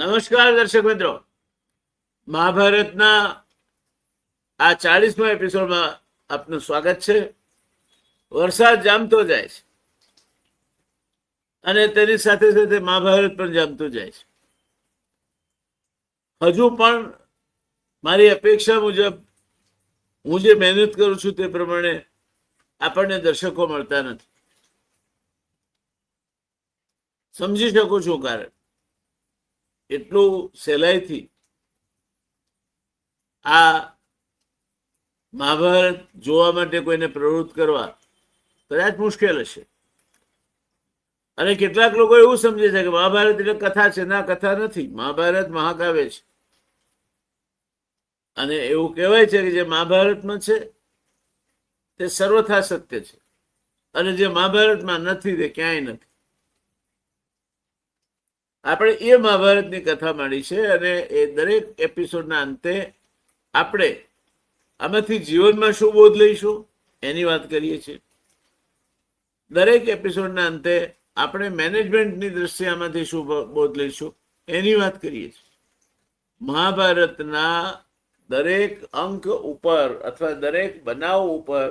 નમસ્કાર દર્શક મિત્રો, મહાભારતના આ 40મા એપિસોડમાં આપનું સ્વાગત છે. વરસાદ જામતો જાય છે અને તેની સાથે સાથે મહાભારત પણ જામતું જાય છે. હજુ પણ મારી અપેક્ષા મુજબ હું જે મહેનત કરું છું તે પ્રમાણે આપણને દર્શકો મળતા નથી. સમજી શકું છું કારણ એટલું સહેલાઈથી આ મહાભારત જોવા માટે કોઈને પ્રવૃત્ત કરવા કદાચ મુશ્કેલ હશે. અને કેટલાક લોકો એવું સમજે છે કે મહાભારત એટલે કથા છે. ના, કથા નથી. મહાભારત મહાકાવ્ય છે. અને એવું કહેવાય છે કે જે મહાભારતમાં છે તે સર્વથા સત્ય છે અને જે મહાભારતમાં નથી તે ક્યાંય નથી. આપણે એ મહાભારતની કથા માંડી છે અને એ દરેક એપિસોડના અંતે આપણે આમાંથી જીવનમાં શું બોધ લઈશું એની વાત કરીએ છીએ. દરેક એપિસોડના અંતે આપણે મેનેજમેન્ટની દ્રષ્ટિએ આમાંથી શું બોધ લઈશું એની વાત કરીએ છીએ. મહાભારતના દરેક અંક ઉપર અથવા દરેક બનાવ ઉપર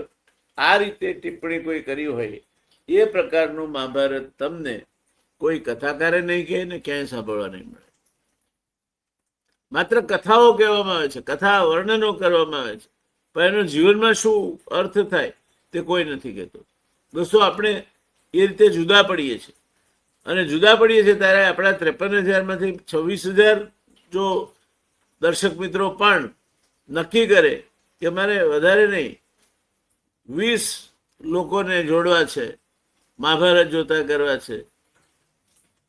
આ રીતે ટિપ્પણી કોઈ કરી હોય એ પ્રકારનું મહાભારત તમને કોઈ કથાકારે નહીં કહે ને ક્યાંય સાંભળવા નહીં મળે. માત્ર કથાઓ કહેવામાં આવે છે, કથા વર્ણનો કરવામાં આવે છે, પણ એનો જીવનમાં શું અર્થ થાય તે કોઈ નથી કહેતો. દોસ્તો, આપણે એ રીતે જુદા પડીએ છીએ અને જુદા પડીએ છીએ ત્યારે આપણા 53,000માંથી 26,000 જો દર્શક મિત્રો પણ નક્કી કરે કે મારે વધારે નહીં 20 લોકોને જોડવા છે, મહાભારત જોતા કરવા છે,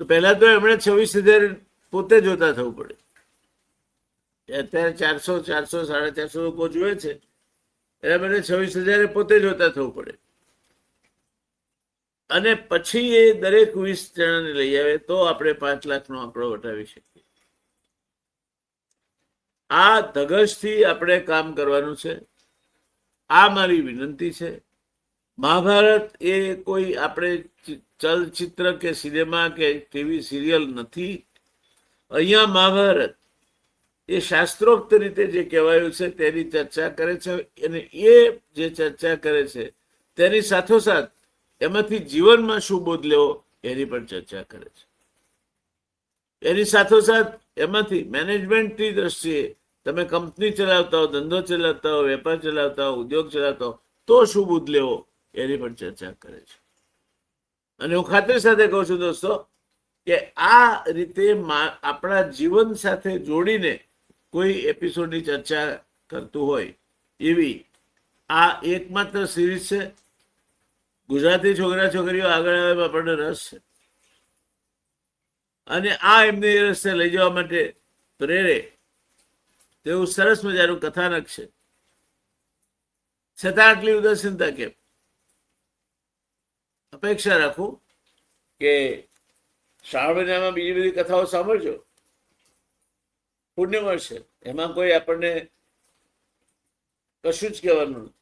તો પહેલા તો એમણે 26,000 પોતે જોતા થવું પડે. અત્યારે 400, 450 લોકો જુએ છે, એટલે મને 26,000 પોતે જોતા થવું પડે. અને પછી એ દરેક 20 જણાને લઈ આવે તો આપણે 5 લાખનો આંકડો વટાવી શકીએ. આ ધગશથી આપણે કામ કરવાનું છે. આ મારી વિનંતી છે. મહાભારત એ કોઈ આપણે ચલચિત્ર કે સિનેમા કે ટીવી સિરિયલ નથી. અહીંયા મહાભારત એ શાસ્ત્રોક્ત રીતે જે કહેવાયું છે તેની ચર્ચા કરે છે અને એ જે ચર્ચા કરે છે તેની સાથોસાથ એમાંથી જીવનમાં શું બોધ લેવો એની પણ ચર્ચા કરે છે. એની સાથોસાથ એમાંથી મેનેજમેન્ટની દ્રષ્ટિએ તમે કંપની ચલાવતા હો, ધંધો ચલાવતા હો, વેપાર ચલાવતા હો, ઉદ્યોગ ચલાવતા હો તો શું બોધ લેવો એની પણ ચર્ચા કરે છે. અને હું ખાતરી સાથે કહું છું દોસ્તો કે આ રીતે આપણા જીવન સાથે જોડીને કોઈ એપિસોડની ચર્ચા કરતું હોય એવી આ એકમાત્ર સિરીઝ છે. ગુજરાતી છોકરા છોકરીઓ આગળ આવે આપણને રસ છે અને આ એમને એ રસ્તે લઈ જવા માટે પ્રેરે તેવું સરસ મજાનું કથાનક છે. છતાં આટલી ઉદાસીનતા કેમ? અપેક્ષા રાખું કે શ્રાવણ મહિનામાં બીજી બધી કથાઓ સાંભળજો, પુણ્ય મળશે. એમાં કોઈ આપણને કશું જ કહેવાનું નથી,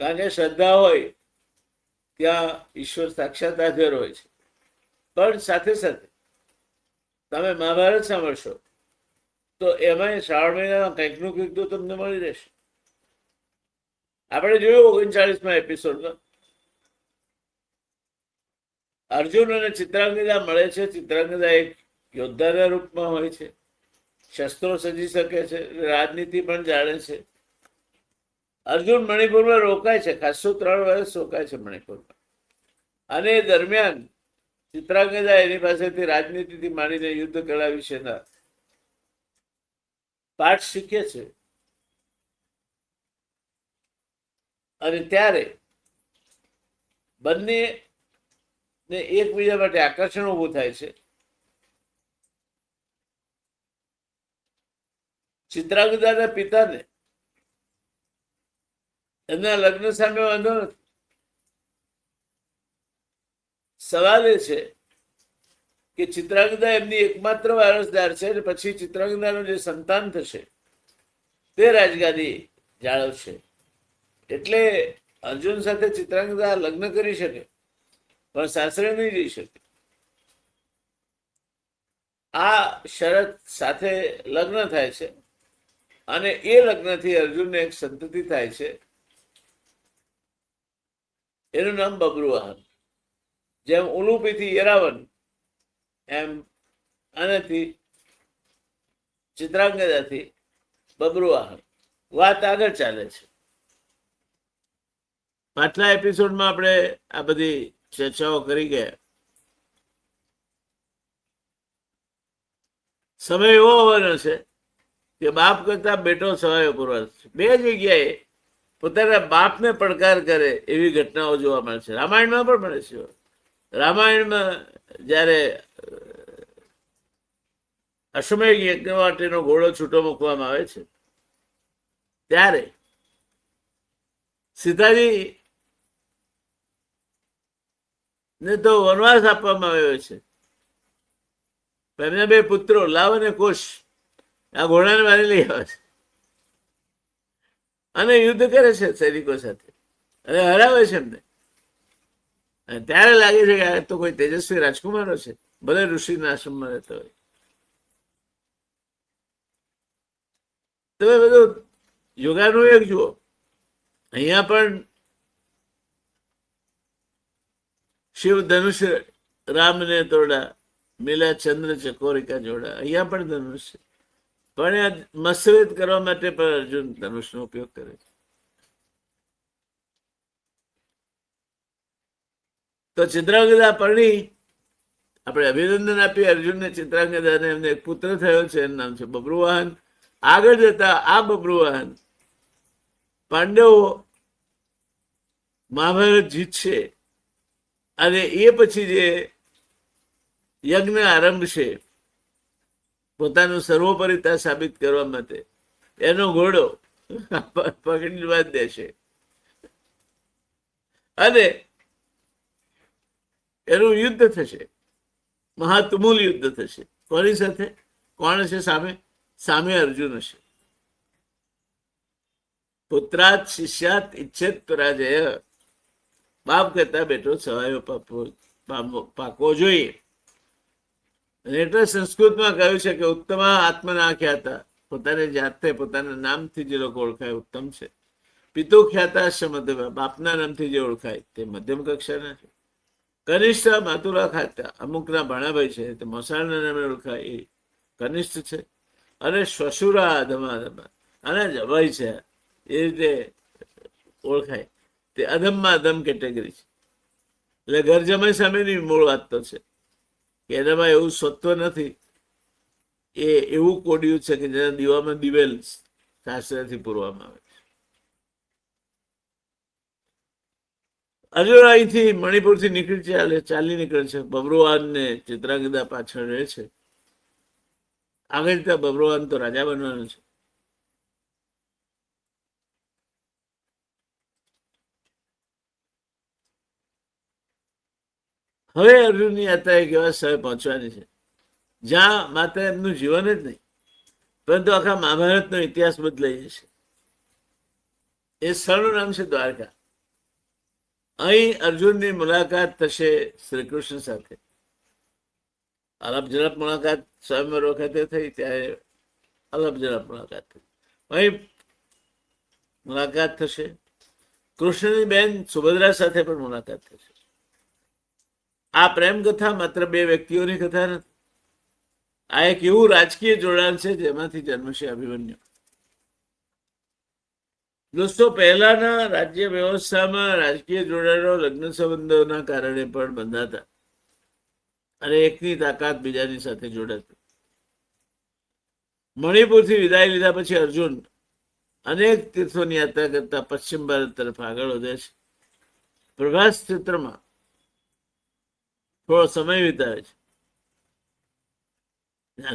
કારણ કે શ્રદ્ધા હોય ત્યાં ઈશ્વર સાક્ષાત હાજર હોય છે. પણ સાથે સાથે તમે મહાભારત સાંભળશો તો એમાં શ્રાવણ મહિનામાં કંઈકનું કંઈક તો તમને મળી રહેશે. આપણે જોયું 39મા એપિસોડમાં અર્જુન અને ચિત્રાંગદા મળે છે. ચિત્રાંગદા એક યોદ્ધાના રૂપમાં હોય છે, શસ્ત્રો સજી શકે છે, રાજનીતિ પણ જાણે છે. અર્જુન મણિપુરમાં રોકાય છે, ખાસું 3 વર્ષ રોકાય છે મણિપુરમાં. અને એ દરમિયાન ચિત્રાંગદા એની પાસેથી રાજનીતિથી માંડીને યુદ્ધ કળા વિશેના પાઠ શીખે છે. અને ત્યારે બંને ને એકબીજા માટે આકર્ષણ ઊભું થાય છે. ચિત્રાંગદાના પિતાને એમના લગ્ન સામે વાંધો નથી. સવાલ એ છે કે ચિત્રાંગદા એમની એકમાત્ર વારસદાર છે અને પછી ચિત્રાંગદાનું જે સંતાન થશે તે રાજગાદી જાળવશે. એટલે અર્જુન સાથે ચિત્રાંગદા લગ્ન કરી શકે પણ સાસરે નહીં જઈ શકે. આ શરત સાથે લગ્ન થાય છે અને એ લગ્નથી અર્જુનને એક સંતતિ થાય છે, એનું નામ બબ્રુવાહન. જેમ ઉલુપીથી યરાવન એમ આનાથી ચિત્રાંગદાથી બબ્રુવાહન. વાત આગળ ચાલે છે. પાછલા એપિસોડમાં આપણે આ બધી ચર્ચાઓ કરી ગયા. સમય એવો હોવાનો છે કે બાપ કરતા બેટો સવાયો પુરવાર છે. બે જગ્યાએ પોતાના બાપને પડકાર કરે એવી ઘટનાઓ જોવા મળે છે. રામાયણમાં પણ મળે છે. રામાયણમાં જ્યારે અશ્વમેઘ યજ્ઞ માટેનો ઘોડો છૂટો મૂકવામાં આવે છે ત્યારે સીતાજી ને તો વનવાસ આપવામાં આવ્યો છે. એમના બે પુત્રો લાવ અને કુશ આ ઘોડાને મારી લઈ આવે છે અને યુદ્ધ કરે છે સૈનિકો સાથે અને હરાવે છે એમને. અને ત્યારે લાગે છે કે આ તો કોઈ તેજસ્વી રાજકુમારો છે, ભલે ઋષિના આશ્રમમાં રહેતા હોય. તમે બધું યોગાનું એક જુઓ. અહીંયા પણ શિવ ધનુષ રામને તોડા, મિલા ચંદ્ર ચકોરિકા જોડા. અહીંયા પણ ધનુષ છે, પણ આ મત્સ્યવેદ કરવા માટે પણ અર્જુન ધનુષનો ઉપયોગ કરે છે. તો ચિત્રાંગદા પરણી આપણે અભિનંદન આપીએ અર્જુનને. ચિત્રાંગદાને એમને એક પુત્ર થયો છે, એનું નામ છે બબ્રુવાહન. આગળ જતા આ બબ્રુવાહન પાંડવો મહાભારત જીતશે અને એ પછી જે યજ્ઞ આરંભ છે પોતાનું સર્વોપરિતા સાબિત કરવા માટે, એનો ઘોડો પકડી બાંધી દેશે અને એનું યુદ્ધ થશે, મહાતુમુલ યુદ્ધ થશે. કોની સાથે? કોણ હશે સામે? સામે અર્જુન હશે. પુત્રાત શિષ્યાત ઇચ્છેત પરાજય. બાપ કરતા બેટો સવાયો પાકવો જોઈએ. એટલે સંસ્કૃતમાં કહ્યું છે કે ઉત્તમા આત્મના ખ્યાતા. પોતાની જાતે પોતાના નામથી જે લોકો ઓળખાય ઉત્તમ છે. પિતો ખ્યાતા મધ્યમ, બાપના નામથી જે ઓળખાય તે મધ્યમ કક્ષાના છે. કનિષ્ઠ માતુલા ખાતા, અમુકના ભાણાભાઈ છે તે મોસાળના નામે ઓળખાય એ કનિષ્ઠ છે. અને શ્વશુરા અધમા, અને જવાઈ છે એ રીતે ઓળખાય તે અધમમાં અધમ કેટેગરી છે. એટલે ઘર જમાઈ સામેની મૂળ વાત તો છે કે એનામાં એવું સત્વ નથી. એ એવું કોડ્યું છે કે જેના દીવામાં દિવેલ શાસ્ત્રથી પૂરવામાં આવે છે. અર્જુન અહીંથી મણિપુરથી ચાલી નીકળે છે. બબ્રુવાહન ને ચિત્રાંગદા પાછળ રહે છે. આગળ જતા બબ્રુવાહન તો રાજા બનવાનો છે. હવે અર્જુનની યાત્રા એક એવા સ્થળે પહોંચવાની છે જ્યાં માત્ર એમનું જીવન જ નહીં પરંતુ આખા મહાભારતનો ઇતિહાસ બદલાઈ જશે. એ સ્થળનું નામ છે દ્વારકા. અહીં અર્જુનની મુલાકાત થશે શ્રી કૃષ્ણ સાથે. અલપ જલપ મુલાકાત સ્વયંવર વખતે થઈ ત્યારે અલપ જલપ મુલાકાત થઈ. અહીં મુલાકાત થશે. કૃષ્ણની બેન સુભદ્રા સાથે પણ મુલાકાત થશે. આ પ્રેમ કથા માત્ર બે વ્યક્તિઓની કથા નથી. આ એક એવું રાજકીય જોડાણ છે જેમાંથી જન્મશે અભિમન્યુ. દોસ્તો, પહેલાના રાજ્ય વ્યવસ્થામાં રાજકીય જોડાણો લગ્ન સંબંધોના કારણે પણ બંધાતા અને એકની તાકાત બીજાની સાથે જોડાતી. મણિપુરથી વિદાય લીધા પછી અર્જુન અનેક તીર્થોની યાત્રા કરતા પશ્ચિમ ભારત તરફ આગળ વધે છે. પ્રભાસ ક્ષેત્રમાં થોડો સમય વિતાવે છે.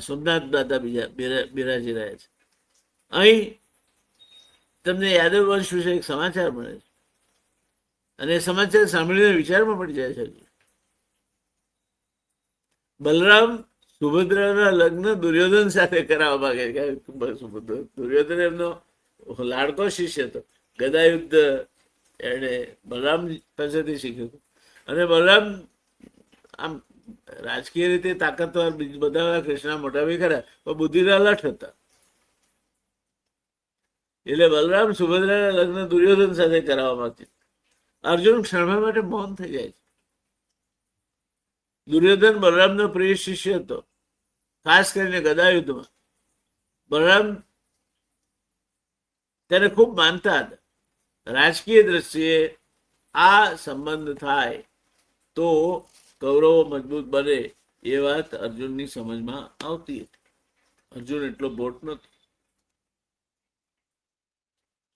સોમનાથ દાદા બીજા બિરાજી રહ્યા છે. અહીં તમને યાદવ વંશ વિશે એક સમાચાર મળે છે અને એ સમાચાર સાંભળીને વિચારમાં પડી જાય છે. બલરામ સુભદ્રાના લગ્ન દુર્યોધન સાથે કરાવવા માંગે છે. દુર્યોધન એમનો લાડકો શિષ્ય હતો. ગદાયુદ્ધ એને બલરામ પાસેથી શીખ્યું હતું અને બલરામ આમ રાજકીય રીતે તાકાતવાર બધા કૃષ્ણ મોટા બી ખરા, પણ બુદ્ધિના લઠ હતા. એટલે બલરામ સુભદ્રાના લગ્ન દુર્યોધન સાથે કરાવવા માંગતી. અર્જુન ક્ષણભર માટે મૌન થઈ જાય છે. દુર્યોધન બલરામનો પ્રિય શિષ્ય હતો, ખાસ કરીને ગદાયુદ્ધમાં. બલરામ તેને ખૂબ માનતા હતા. રાજકીય દ્રષ્ટિએ આ સંબંધ થાય તો કૌરવો મજબૂત બને એ વાત અર્જુનની સમજમાં આવતી હતી. અર્જુન એટલો બોટ નહોતો.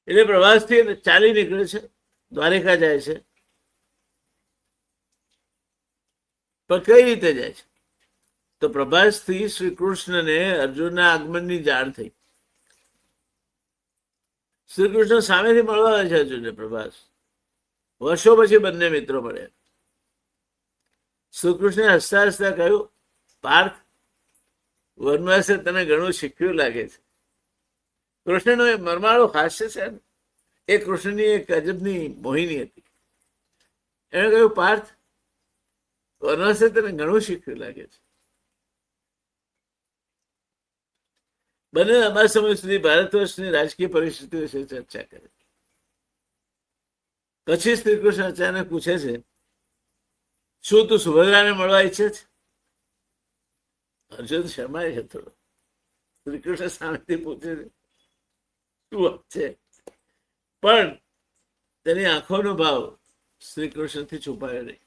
એટલે પ્રવાસથી ચાલી નીકળે છે, દ્વારિકા જાય છે. પણ કઈ રીતે જાય છે? તો પ્રભાસથી શ્રી કૃષ્ણને અર્જુનના આગમનની જાણ થઈ. શ્રી કૃષ્ણ સામેથી મળવા આવે છે અર્જુનને. પ્રભાસ વર્ષો પછી બંને મિત્રો મળ્યા. શ્રી કૃષ્ણે હસતા હસતા કહ્યું, પાર્થ, વનવાસે તને ઘણું શીખ્યું લાગે છે. કૃષ્ણનો એ મરમાળો હાસ્ય છે ને, એ કૃષ્ણની એક અજબની મોહિની હતી. એણે કહ્યું, પાર્થ, વનવાસે તને ઘણું શીખ્યું લાગે છે. બંને લાંબા સમય સુધી ભારત વર્ષની રાજકીય પરિસ્થિતિ વિશે ચર્ચા કરી. પછી શ્રી કૃષ્ણ અચાનક પૂછે છે, શું તું સુભદ્રાને મળવા ઈચ્છે છે? અર્જુન શરમાય છે થોડો. શ્રી કૃષ્ણ સામેથી પૂછે છે, શું વાત છે? પણ તેની આંખોનો ભાવ શ્રી કૃષ્ણથી છુપાયો નહીં.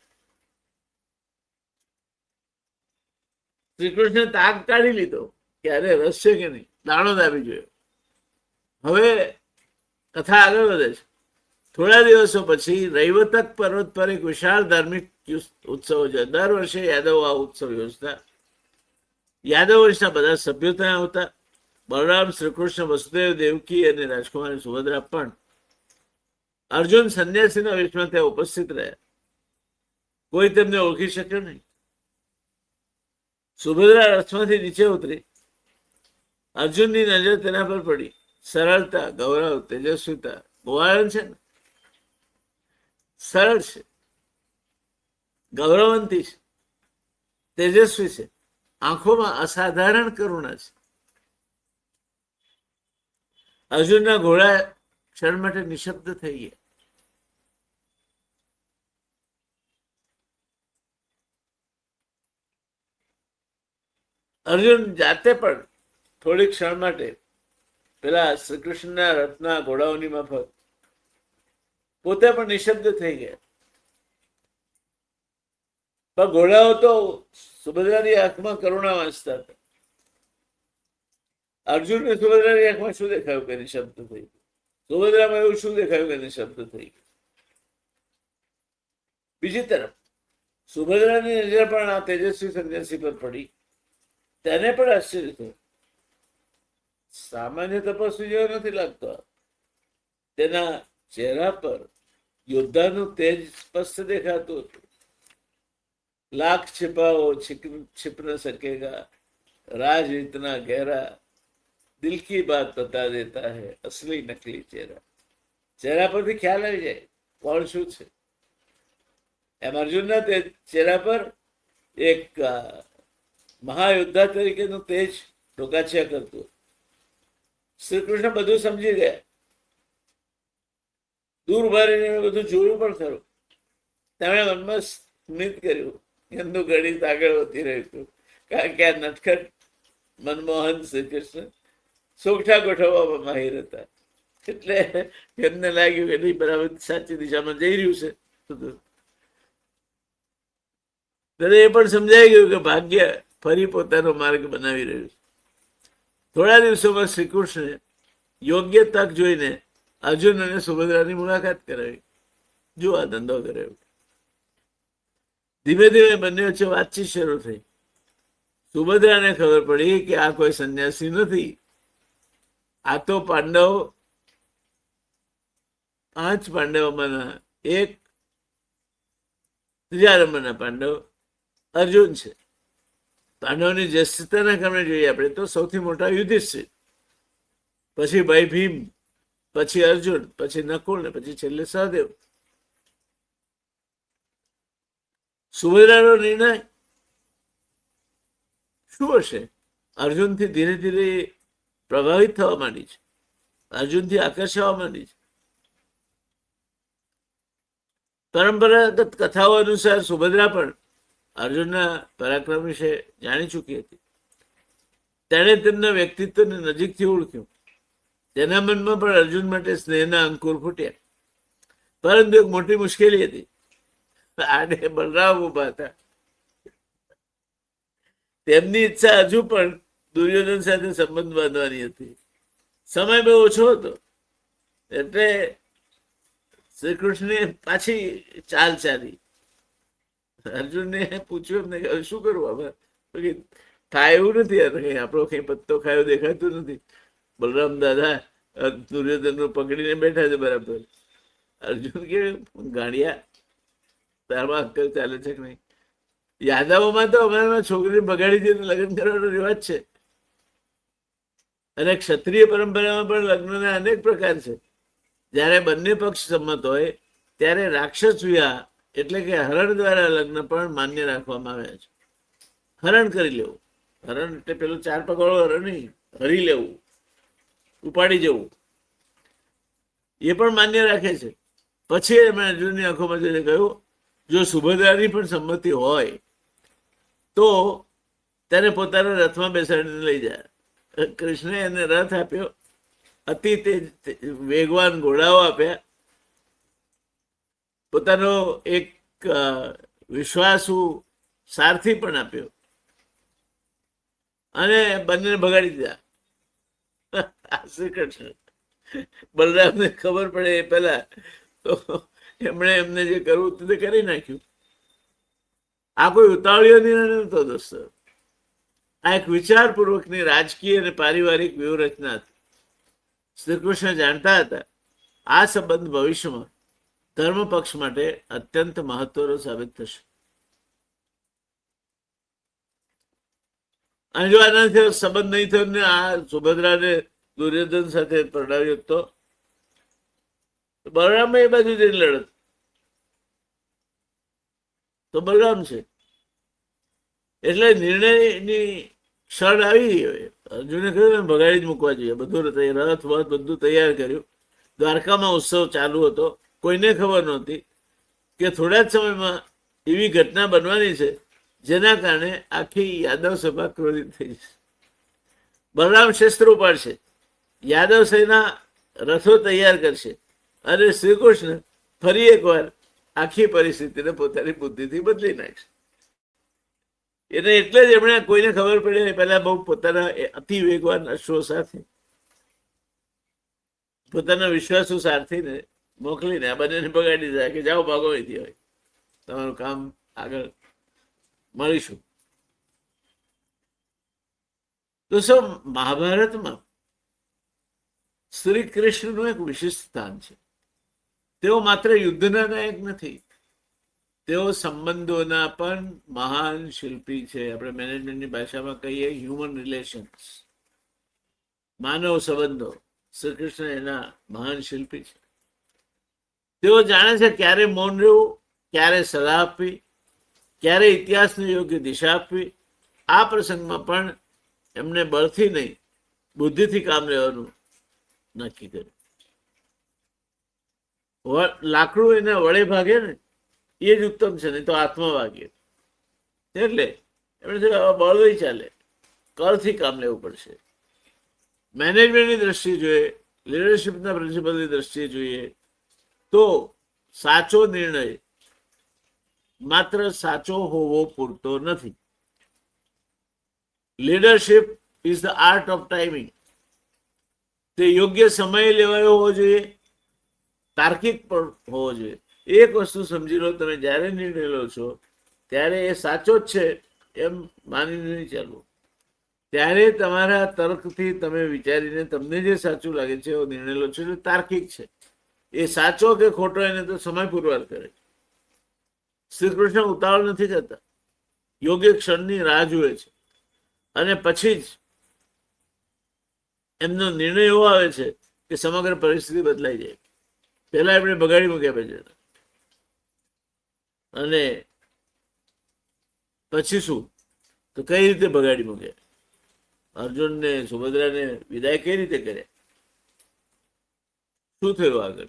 શ્રી કૃષ્ણે તાક કાઢી લીધો કે અરે રસ છે કે નહીં, દાણો દાબી જોયો. હવે કથા આગળ વધે છે. થોડા દિવસો પછી રૈવતક પર્વત પર એક વિશાળ ધાર્મિક ઉત્સવ યોજાય. દર વર્ષે યાદવો આ ઉત્સવ યોજતા. યાદવ વંશના બધા સભ્યો ત્યાં આવતા. બલરામ, શ્રીકૃષ્ણ, વસુદેવ, દેવકી અને રાજકુમારી સુભદ્રા પણ. અર્જુન સંન્યાસીના વેશમાં ત્યાં ઉપસ્થિત રહ્યા. કોઈ તેમને ઓળખી શક્યો નહીં. સુભદ્રા રથમાંથી નીચે ઉતરી. અર્જુનની નજર તેના પર પડી. સરળતા, ગૌરવ, તેજસ્વીતા. ગોવાળન છે ને, સરળ છે, ગૌરવંતી છે, તેજસ્વી છે, આંખોમાં અસાધારણ કરુણા છે. અર્જુનના ઘોડા ક્ષણ માટે નિશબ્દ થઈ ગયા. અર્જુન જાતે પણ થોડી ક્ષણ માટે પેલા શ્રી કૃષ્ણના રથના ઘોડાઓની માફક પોતે પણ નિશબ્દ થઈ ગયા. પણ ઘોડાઓ તો સુભદ્રાની આંખમાં કરુણા વાંચતા હતા. અર્જુનને સુભદ્રાની આંખમાં શું દેખાયું કે નિશબ્દ થઈ ગયું? સુભદ્રામાં એવું શું દેખાયું કે નિશબ્દ થઈ ગયું? બીજી તરફ સુભદ્રાની નજર પણ આ તેજસ્વી સંન્યાસી પર પડી. તેને પણ આશ્ચર્ય થયું. સામાન્ય તપસ્વી જેવો નથી લાગતો. તેના ચહેરા પર યોદ્ધાનું તેજ સ્પષ્ટ દેખાતું હતું. લાખ छिपाओ छिप न सकेगा, राज इतना गहरा, दिल की बात बता देता है असली नकली चेहरा. ચહેરા પરથી ખ્યાલ આવી જાય કોણ શું છે. એમ અર્જુનના તે ચહેરા પર એક મહાયોદ્ધા તરીકેનું તેજ ડોકાચ્યા કરતું. શ્રી કૃષ્ણ બધું સમજી ગયા. દૂર ભરીને બધું જોયું પણ ખરું. તેમણે મનમાં સ્મિત કર્યું. એમનું ગણિત આગળ વધી રહ્યું હતું. કારણ કે આ નટખટ મનમોહન શ્રી કૃષ્ણ સોગઠા ગોઠવવામાં માહિર હતા. એટલે એમને લાગ્યું કે નહીં, બરાબર સાચી દિશામાં જઈ રહ્યું છે. ત્યારે એ પણ સમજાઈ ગયું કે ભાગ્ય ફરી પોતાનો માર્ગ બનાવી રહ્યું છે. થોડા દિવસોમાં શ્રી કૃષ્ણે યોગ્ય તક જોઈને અર્જુન અને સુભદ્રાની મુલાકાત કરાવી. જો આ ધંધો કર્યો. ધીમે ધીમે બંને વચ્ચે વાતચીત શરૂ થઈ. સુભદ્રાને ખબર પડી કે આ કોઈ સંન્યાસી નથી. આ તો પાંડવ, 5 પાંડવોમાંના એક, ત્રીજા નંબરના પાંડવ અર્જુન છે. પાંડવોની જ્યેષ્ઠતાના કારણે જોઈએ આપણે તો સૌથી મોટા યુધિષ્ઠિર, પછી ભાઈ ભીમ, પછી અર્જુન, પછી નકુલ ને પછી છેલ્લે સહદેવ. સુભદ્રાનો નિર્ણય શું હશે? અર્જુનથી ધીરે ધીરે પ્રભાવિત થવા માંડી છે, અર્જુનથી આકર્ષવા માંડી છે. પરંપરાગત કથાઓ અનુસાર સુભદ્રા પણ અર્જુનના પરાક્રમ વિશે જાણી ચૂકી હતી. તેણે તેમના વ્યક્તિત્વને નજીકથી ઓળખ્યું. તેના મનમાં પણ અર્જુન માટે સ્નેહના અંકુર ફૂટ્યા. પરંતુ એક મોટી મુશ્કેલી હતી. આને બલરામ ઉભા હતા. તેમની ઈચ્છા હજુ પણ દુર્યોધન સાથે સંબંધ બાંધવાની હતી. સમય બહુ ઓછો હતો એટલે શ્રી કૃષ્ણે પાછી ચાલ ચાલી. અર્જુનને પૂછ્યું એમને કે શું કરવું હવે? થાય એવું નથી, આપણો કઈ પત્તો ખાયો દેખાતું નથી. બલરામ દાદા દુર્યોધન પકડીને બેઠા છે બરાબર. અર્જુન કે ગાંડિયા, તારમાં અક્કલ ચાલે છે કે નહીં? યાદવોમાં તો અમારા છોકરીને બગાડી દઈને લગ્ન કરવાનો રિવાજ છે. અને ક્ષત્રિય પરંપરામાં પણ લગ્નના અનેક પ્રકાર છે. જ્યારે બંને પક્ષ સંમત હોય ત્યારે રાક્ષસ વિવાહ એટલે કે હરણ દ્વારા લગ્ન પણ માન્ય રાખવામાં આવ્યા છે. હરણ કરી લેવું, હરણ એટલે પેલું 4 પગવાળું હરણ નહીં, હરી લેવું, ઉપાડી જવું, એ પણ માન્ય રાખે છે. પછી એમણે અર્જુનની આંખોમાં જઈને કહ્યું, જો સુભદ્રાની પણ સંમતિ હોય તો તેને પોતાના રથમાં બેસાડીને લઈ જાય. કૃષ્ણે એને રથ આપ્યો, અતિ તેજ વેગવાન ઘોડાઓ આપ્યા, પોતાનો એક વિશ્વાસુ સારથી પણ આપ્યો અને બંનેને ભગાડી દીધા. શ્રી કૃષ્ણ બલરામને ખબર પડે એ પહેલા તો એમણે એમને જે કરવું તે કરી નાખ્યું. આ કોઈ ઉતાવળીઓ નિર્ણય નહોતો દોસ્તો. આ એક વિચારપૂર્વકની રાજકીય અને પારિવારિક વ્યૂહરચના હતી. શ્રી કૃષ્ણ જાણતા હતા આ સંબંધ ભવિષ્યમાં ધર્મ પક્ષ માટે અત્યંત મહત્વનો સાબિત થશે. અને જો આનાથી સંબંધ નહીં થયો ને આ સુભદ્રાને દુર્યોધન સાથે પરણાવ્યો તો બલરામ એ બાજુ જઈને લડત તો બલરામ છે. એટલે નિર્ણયની ક્ષણ આવી ગઈ. અર્જુને કહ્યું ભગાડી જ મૂકવા જોઈએ. બધું રથ વથ બધું તૈયાર કર્યું. દ્વારકામાં ઉત્સવ ચાલુ હતો. કોઈને ખબર નહોતી કે થોડા જ સમયમાં એવી ઘટના બનવાની છે જેના કારણે આખી યાદવ સભા ક્રોધિત થઈ જશે. બલરામ શસ્ત્ર ઉપાડશે, યાદવ સેના રથો તૈયાર કરશે અને શ્રી કૃષ્ણ ફરી એકવાર આખી પરિસ્થિતિને પોતાની બુદ્ધિથી બદલી નાખશે. એને એટલે જ એમણે કોઈને ખબર પડે પહેલા બહુ પોતાના અતિ વેગવાન અશ્વો સાથે પોતાના વિશ્વાસુ સારથીને મોકલીને આ બંનેને બગાડી દીધા કે જાઓ ભાગો અહીંથી, હોય તમારું કામ આગળ મળીશું. તો શું મહાભારતમાં શ્રી કૃષ્ણનું એક વિશિષ્ટ સ્થાન છે. તેઓ માત્ર યુદ્ધના નાયક નથી, તેઓ સંબંધોના પણ મહાન શિલ્પી છે. આપણે મેનેજમેન્ટની ભાષામાં કહીએ હ્યુમન રિલેશન્સ, માનવ સંબંધો. શ્રી કૃષ્ણ એના મહાન શિલ્પી છે. તેઓ જાણે છે ક્યારે મૌન રહેવું, ક્યારે સલાહ આપવી, ક્યારે ઇતિહાસને યોગ્ય દિશા આપવી. આ પ્રસંગમાં પણ એમને બળથી નહીં બુદ્ધિથી કામ લેવાનું નક્કી કર્યું. લાકડું એના વડે ભાગે ને એ જ ઉત્તમ છે, નહીં તો હાથમાં વાગે. એટલે એમણે બળ નહીં ચાલે, કળથી કામ લેવું પડશે. મેનેજમેન્ટની દ્રષ્ટિએ જોઈએ, લીડરશીપના પ્રિન્સિપલની દ્રષ્ટિએ જોઈએ તો સાચો નિર્ણય માત્ર સાચો હોવો પૂરતો નથી. Leadership is the art of timing. તે યોગ્ય સમય લેવાયો હોવો જોઈએ, તાર્કિક પણ હોવો જોઈએ. એક વસ્તુ સમજી લો, તમે જ્યારે નિર્ણય લો છો ત્યારે એ સાચો જ છે એમ માનીને નહીં ચાલવું. ત્યારે તમારા તર્કથી તમે વિચારીને તમને જે સાચું લાગે છે એવો નિર્ણય લો છો, એટલે તાર્કિક છે. એ સાચો કે ખોટો એને તો સમય પુરવાર કરે. શ્રી કૃષ્ણ ઉતાવળ નથી કરતા, યોગ્ય ક્ષણની રાહ જુએ છે અને પછી જ એમનો નિર્ણય એવો આવે છે કે સમગ્ર પરિસ્થિતિ બદલાઈ જાય. પહેલા એમણે બગાડી મૂક્યા પછી અને પછી શું તો કઈ રીતે ભગાડી મૂકે? અર્જુનને સુભદ્રાને વિદાય કઈ રીતે કરે? શું થયું આગળ?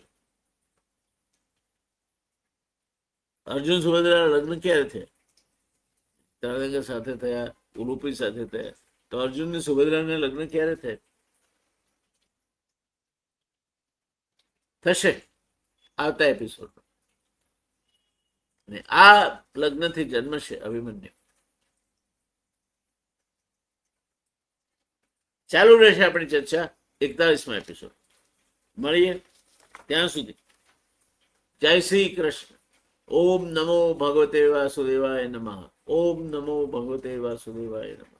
અર્જુન સુભદ્રા લગ્ન ક્યારે થયા? તરંગા સાથે થયા, ઉલુપી સાથે થયા. તો અર્જુન ને સુભદ્રાને લગ્ન ક્યારે થયા? થશે આવતા એપિસોડ. અને આ લગ્નથી જન્મશે અભિમન્યુ. ચાલુ રહેશે આપણી ચર્ચા 41મા એપિસોડ. મળીએ ત્યાં સુધી જય શ્રી કૃષ્ણ. ઓમ નમો ભગવતે વાસુદેવાય નમઃ. ઓમ નમો ભગવતે વાસુદેવાય નમઃ.